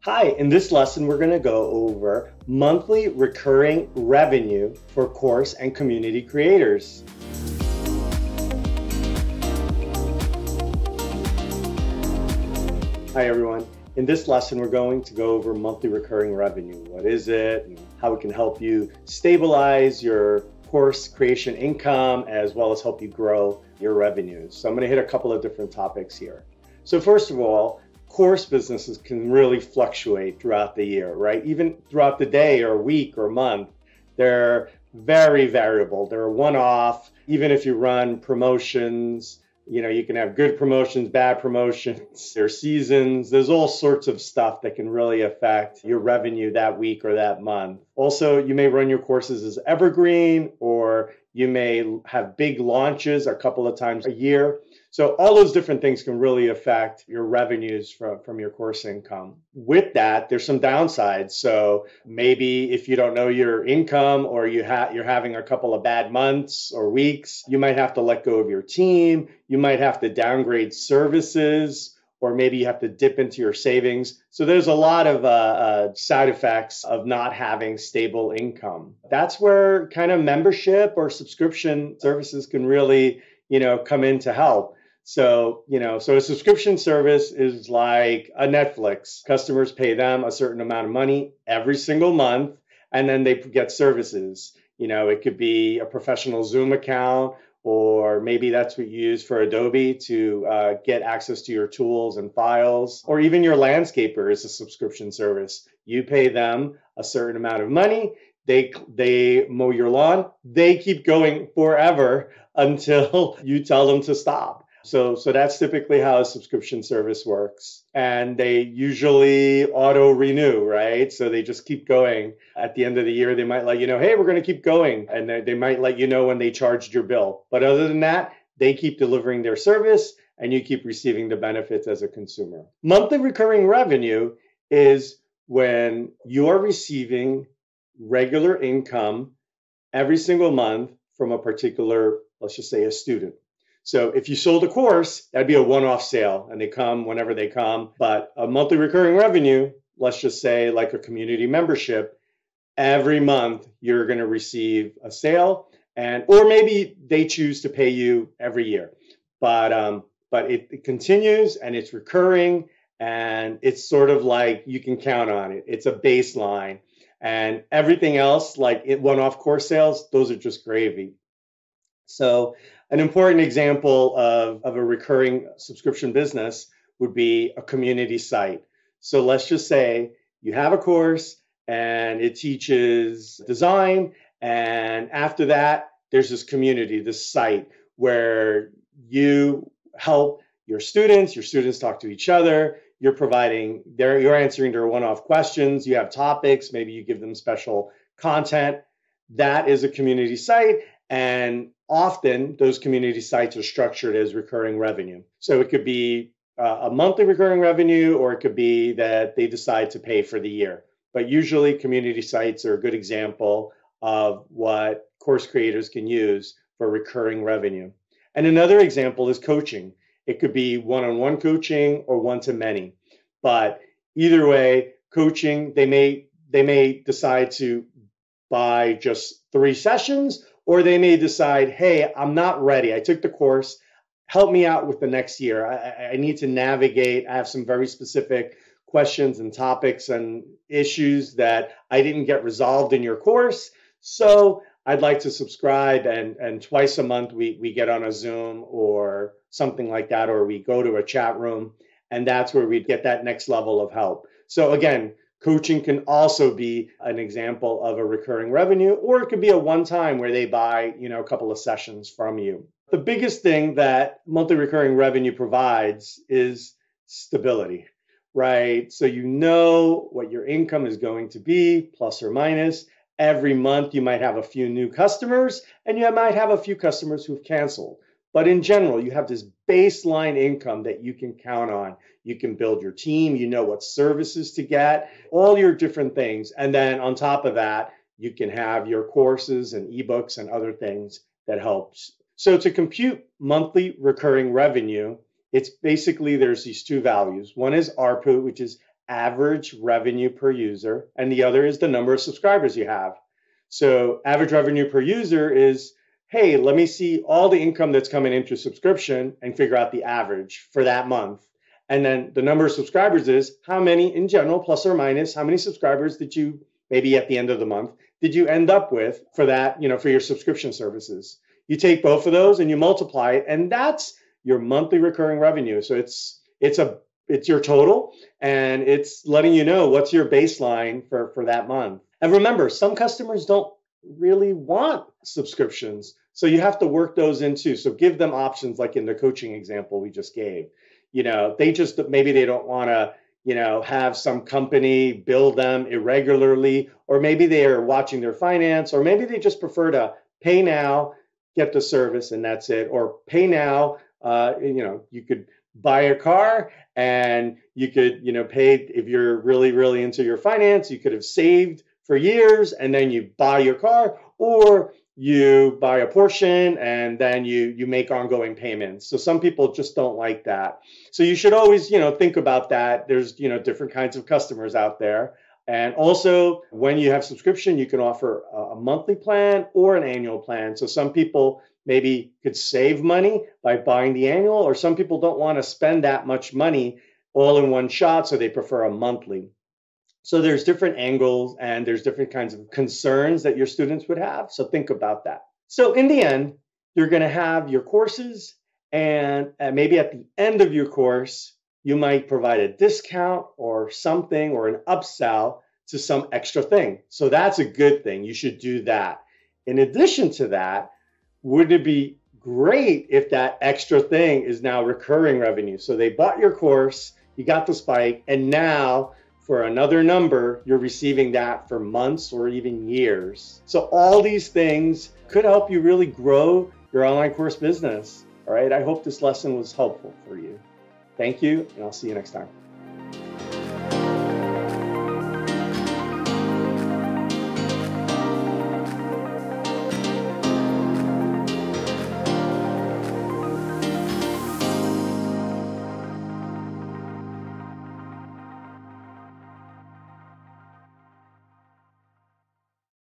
Hi, in this lesson, we're going to go over monthly recurring revenue for course and community creators. Hi, everyone. In this lesson, we're going to go over monthly recurring revenue. What is it and how it can help you stabilize your course creation income as well as help you grow your revenues. So I'm going to hit a couple of different topics here. So first of all, course businesses can really fluctuate throughout the year, right? Even throughout the day or week or month, they're very variable. They're one-off. Even if you run promotions, you can have good promotions, bad promotions, there's seasons, there's all sorts of stuff that can really affect your revenue that week or that month. Also, you may run your courses as evergreen, or you may have big launches a couple of times a year. So all those different things can really affect your revenues from your course income. With that, there's some downsides. So maybe if you don't know your income, or you're having a couple of bad months or weeks, you might have to let go of your team. You might have to downgrade services, or maybe you have to dip into your savings. So there's a lot of side effects of not having stable income. That's where kind of membership or subscription services can really, come in to help. So a subscription service is like a Netflix. Customers pay them a certain amount of money every single month, and then they get services. It could be a professional Zoom account, or maybe that's what you use for Adobe to get access to your tools and files, or even your landscaper is a subscription service. You pay them a certain amount of money. They mow your lawn. They keep going forever until you tell them to stop. So that's typically how a subscription service works. And they usually auto renew, right? So they just keep going. At the end of the year, they might let you know, hey, we're going to keep going. And they might let you know when they charged your bill. But other than that, they keep delivering their service and you keep receiving the benefits as a consumer. Monthly recurring revenue is when you're receiving regular income every single month from a particular, let's just say, a student. So if you sold a course, that'd be a one-off sale and they come whenever they come. But a monthly recurring revenue, let's just say like a community membership, every month you're going to receive a sale, or maybe they choose to pay you every year. But it continues and it's recurring, and it's sort of like you can count on it. It's a baseline, and everything else, like one-off course sales, those are just gravy. So an important example of a recurring subscription business would be a community site. So let's just say you have a course and it teaches design, and after that, there's this community, this site where you help your students talk to each other, you're answering their one-off questions, you have topics, maybe you give them special content. That is a community site, and often those community sites are structured as recurring revenue. So it could be a monthly recurring revenue, or it could be that they decide to pay for the year. But usually community sites are a good example of what course creators can use for recurring revenue. And another example is coaching. It could be one-on-one coaching or one-to-many. But either way, coaching, they may decide to buy just 3 sessions, or they may decide, hey, I'm not ready. I took the course. Help me out with the next year. I need to navigate. I have some very specific questions and topics and issues that I didn't get resolved in your course. So I'd like to subscribe, and twice a month we get on a Zoom or something like that, or we go to a chat room, and that's where we get that next level of help. So again, coaching can also be an example of a recurring revenue, or it could be a one-time where they buy, a couple of sessions from you. The biggest thing that monthly recurring revenue provides is stability, right? So you know what your income is going to be, plus or minus. Every month you might have a few new customers, and you might have a few customers who've canceled. But in general, you have this baseline income that you can count on. You can build your team, you know what services to get, all your different things. And then on top of that, you can have your courses and ebooks and other things that helps. So to compute monthly recurring revenue, it's basically there's these two values. One is ARPU, which is average revenue per user, and the other is the number of subscribers you have. So average revenue per user is, hey, let me see all the income that's coming into subscription and figure out the average for that month. And then the number of subscribers is how many in general, plus or minus, how many subscribers did you, maybe at the end of the month, did you end up with for that, for your subscription services? You take both of those and you multiply it, and that's your monthly recurring revenue. So it's your total, and it's letting you know what's your baseline for that month. And remember, some customers don't really want subscriptions, so you have to work those in too. So give them options, like in the coaching example we just gave. Maybe they don't want to have some company bill them irregularly, or maybe they are watching their finance, or maybe they just prefer to pay now, get the service, and that's it. Or pay now, you could buy a car, and you could, pay, if you're really, really into your finance, you could have saved for years and then you buy your car, or you buy a portion and then you make ongoing payments. So some people just don't like that. So you should always, think about that. There's, different kinds of customers out there. And also, when you have subscription, you can offer a monthly plan or an annual plan. So some people maybe could save money by buying the annual, or some people don't want to spend that much money all in one shot, so they prefer a monthly. So there's different angles and there's different kinds of concerns that your students would have. So think about that. So in the end, you're going to have your courses, and maybe at the end of your course, you might provide a discount or something, or an upsell to some extra thing. So that's a good thing. You should do that. In addition to that, wouldn't it be great if that extra thing is now recurring revenue? So they bought your course, you got the spike, and now for another number, you're receiving that for months or even years. So all these things could help you really grow your online course business. All right, I hope this lesson was helpful for you. Thank you, and I'll see you next time.